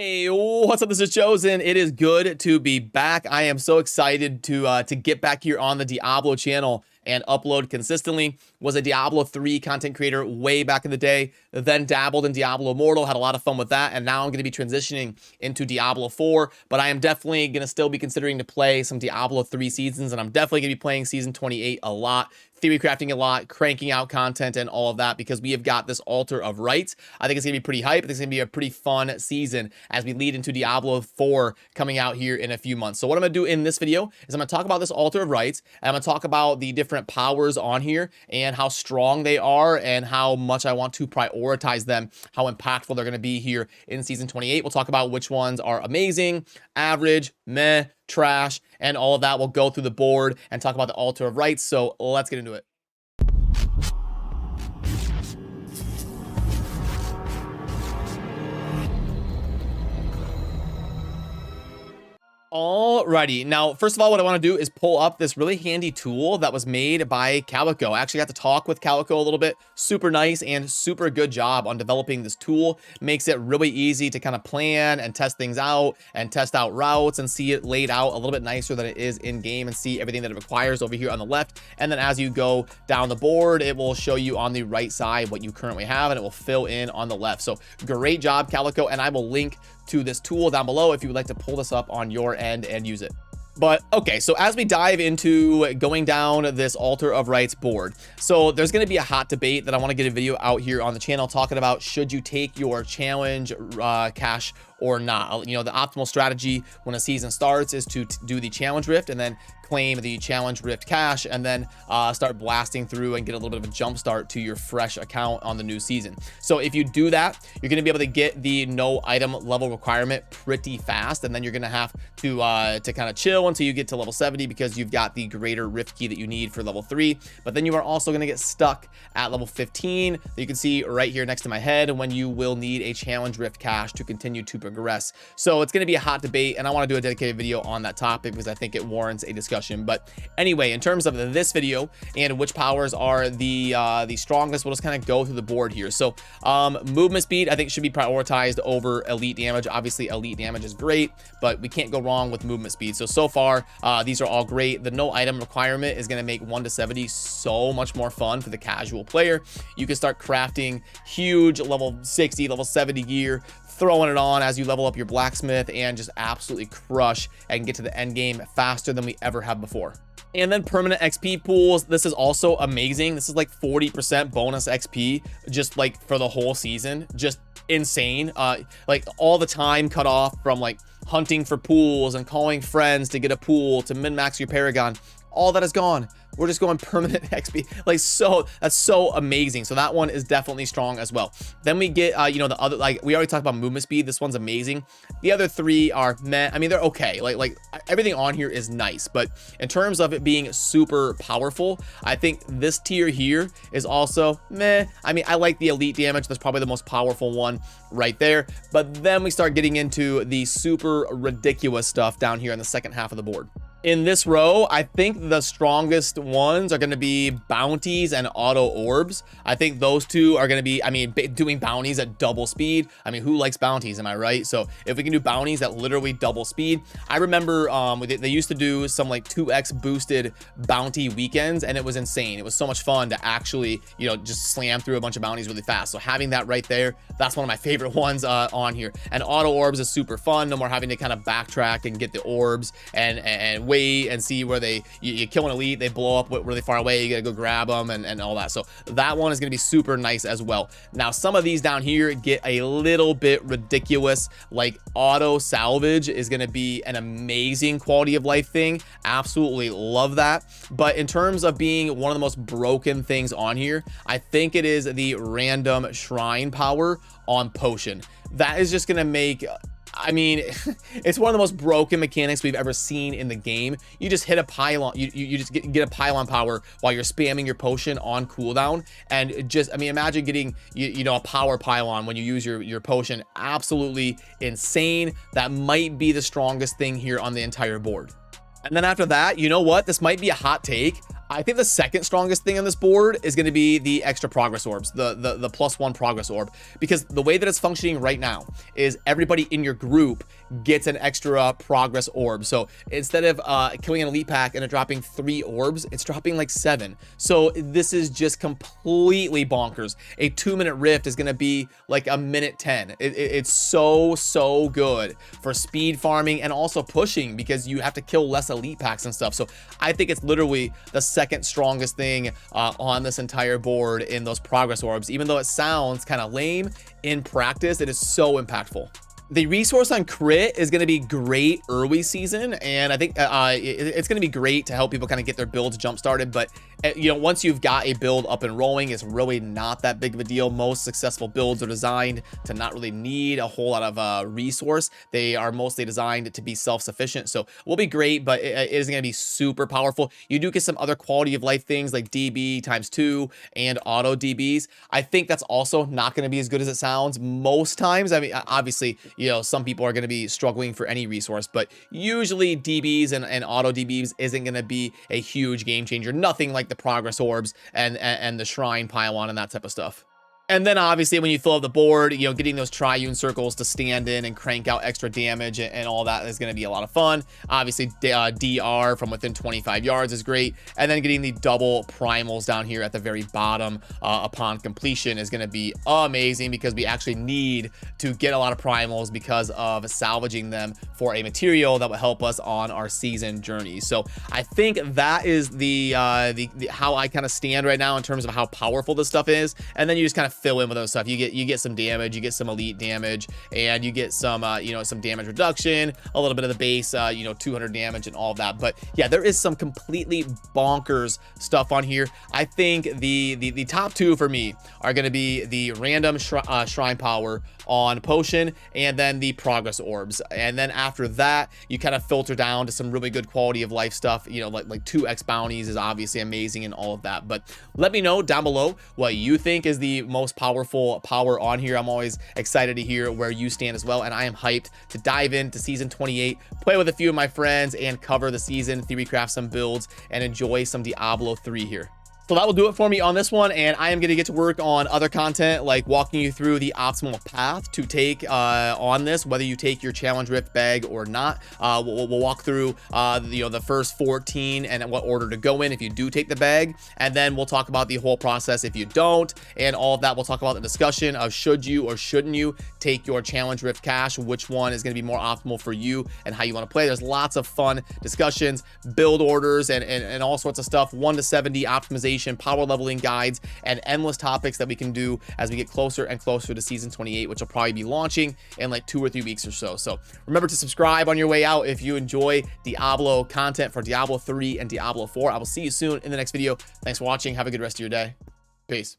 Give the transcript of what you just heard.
Hey, what's up? This is Chosen. It is good to be back. I am so excited to get back here on the Diablo channel and upload consistently. Was a Diablo 3 content creator way back in the day, then dabbled in Diablo Immortal, had a lot of fun with that, and now I'm going to be transitioning into Diablo 4, but I am definitely going to still be considering to play some Diablo 3 seasons, and I'm definitely going to be playing Season 28 a lot, theory crafting a lot, cranking out content and all of that, because we have got this Altar of Rites. I think it's going to be pretty hype. I think it's going to be a pretty fun season as we lead into Diablo 4 coming out here in a few months. So what I'm going to do in this video is I'm going to talk about this Altar of Rites, and I'm going to talk about the different powers on here and how strong they are and how much I want to prioritize them, how impactful they're going to be here in Season 28. We'll talk about which ones are amazing, average, meh, trash, and all of that. We'll go through the board and talk about the Altar of Rites. So let's get into it. Alrighty, now first of all, what I want to do is pull up this really handy tool that was made by Calico. I actually got to talk with Calico a little bit. Super nice and super good job on developing this tool. Makes it really easy to kind of plan and test things out and test out routes and see it laid out a little bit nicer than it is in game and see everything that it requires over here on the left. And then as you go down the board, it will show you on the right side what you currently have, and it will fill in on the left. So great job, Calico, and I will link to this tool down below if you would like to pull this up on your end and use it. But okay, so as we dive into going down this Altar of Rites board, so there's going to be a hot debate that I want to get a video out here on the channel talking about, should you take your challenge cash or not? You know, the optimal strategy when a season starts is to do the challenge rift and then claim the challenge rift cash and then start blasting through and get a little bit of a jump start to your fresh account on the new season. So if you do that, you're going to be able to get the no item level requirement pretty fast, and then you're going to have to kind of chill until you get to level 70 because you've got the greater rift key that you need for level 3. But then you are also going to get stuck at level 15 that you can see right here next to my head, when you will need a challenge rift cash to continue to progress. So it's going to be a hot debate, and I want to do a dedicated video on that topic because I think it warrants a discussion. But anyway, in terms of this video and which powers are the strongest, we'll just kind of go through the board here. So movement speed, I think, should be prioritized over elite damage. Obviously elite damage is great, but we can't go wrong with movement speed. So far these are all great. The no item requirement is going to make 1 to 70 so much more fun for the casual player. You can start crafting huge level 60, level 70 gear, throwing it on as you level up your blacksmith, and just absolutely crush and get to the end game faster than we ever have before. And then permanent XP pools, this is also amazing. This is like 40% bonus XP just like for the whole season. Just insane. Like all the time cut off from like hunting for pools and calling friends to get a pool to min-max your Paragon. All that is gone. We're just going permanent XP. Like, so that's so amazing. So that one is definitely strong as well. Then we get you know, the other, like we already talked about movement speed. This one's amazing. The other three are meh. I mean, they're okay. Like everything on here is nice, but in terms of it being super powerful, I think this tier here is also meh. I mean, I like the elite damage. That's probably the most powerful one right there. But then we start getting into the super ridiculous stuff down here in the second half of the board. In this row, I think the strongest ones are going to be bounties and auto orbs. I think those two are going to be, I mean, doing bounties at double speed. I mean, who likes bounties? Am I right? So if we can do bounties at literally double speed, I remember they used to do some like 2x boosted bounty weekends, and it was insane. It was so much fun to actually, you know, just slam through a bunch of bounties really fast. So having that right there, that's one of my favorite ones on here. And auto orbs is super fun. No more having to kind of backtrack and get the orbs and wait and see where you kill an elite, they blow up really far away, you gotta go grab them and all that. So that one is gonna be super nice as well. Now some of these down here get a little bit ridiculous. Like auto salvage is gonna be an amazing quality of life thing. Absolutely love that. But in terms of being one of the most broken things on here, I think it is the random shrine power on potion. That is just gonna make, I mean, it's one of the most broken mechanics we've ever seen in the game. You just hit a pylon, you just get a pylon power while you're spamming your potion on cooldown, and just, I mean, imagine getting you know, a power pylon when you use your potion. Absolutely insane. That might be the strongest thing here on the entire board. And then after that, you know what? This might be a hot take. I think the second strongest thing on this board is going to be the extra progress orbs, the +1 progress orb, because the way that it's functioning right now is everybody in your group gets an extra progress orb. So instead of killing an elite pack and it dropping 3 orbs, it's dropping like 7. So this is just completely bonkers. A 2-minute rift is going to be like a minute 10. It's so good for speed farming and also pushing, because you have to kill less elite packs and stuff. So I think it's literally the second strongest thing on this entire board in those progress orbs. Even though it sounds kind of lame, in practice it is so impactful. The resource on crit is going to be great early season, and I think it's going to be great to help people kind of get their builds jump started. But you know, once you've got a build up and rolling, it's really not that big of a deal. Most successful builds are designed to not really need a whole lot of resource. They are mostly designed to be self-sufficient, so will be great, but it isn't going to be super powerful. You do get some other quality of life things like DB ×2 and auto DBs. I think that's also not going to be as good as it sounds most times. I mean, obviously, you know, some people are going to be struggling for any resource, but usually DBs and auto DBs isn't going to be a huge game changer. Nothing like the progress orbs and the shrine pylon and that type of stuff. And then obviously when you fill up the board, you know, getting those triune circles to stand in and crank out extra damage and all that is going to be a lot of fun. Obviously DR from within 25 yards is great. And then getting the double primals down here at the very bottom upon completion is going to be amazing, because we actually need to get a lot of primals because of salvaging them for a material that will help us on our season journey. So I think that is the how I kind of stand right now in terms of how powerful this stuff is. And then you just kind of fill in with those stuff. You get some damage, you get some elite damage, and you get some you know, some damage reduction, a little bit of the base you know, 200 damage and all of that. But yeah, there is some completely bonkers stuff on here. I think the top 2 for me are going to be the random shrine power on potion, and then the progress orbs. And then after that, you kind of filter down to some really good quality of life stuff, you know, like 2x bounties is obviously amazing and all of that. But let me know down below what you think is the most powerful power on here. I'm always excited to hear where you stand as well, and I am hyped to dive into season 28, play with a few of my friends, and cover the season, theory craft some builds, and enjoy some Diablo 3 here. So that will do it for me on this one, and I am going to get to work on other content, like walking you through the optimal path to take on this, whether you take your challenge rift bag or not. We'll walk through you know, the first 14 and what order to go in if you do take the bag, and then we'll talk about the whole process if you don't, and all of that. We'll talk about the discussion of should you or shouldn't you take your challenge rift cache, which one is going to be more optimal for you and how you want to play. There's lots of fun discussions, build orders, and all sorts of stuff, 1 to 70 optimization, power leveling guides, and endless topics that we can do as we get closer and closer to season 28, which will probably be launching in like 2 or 3 weeks or so. So remember to subscribe on your way out if you enjoy Diablo content for Diablo 3 and Diablo 4. I will see you soon in the next video. Thanks for watching. Have a good rest of your day. Peace.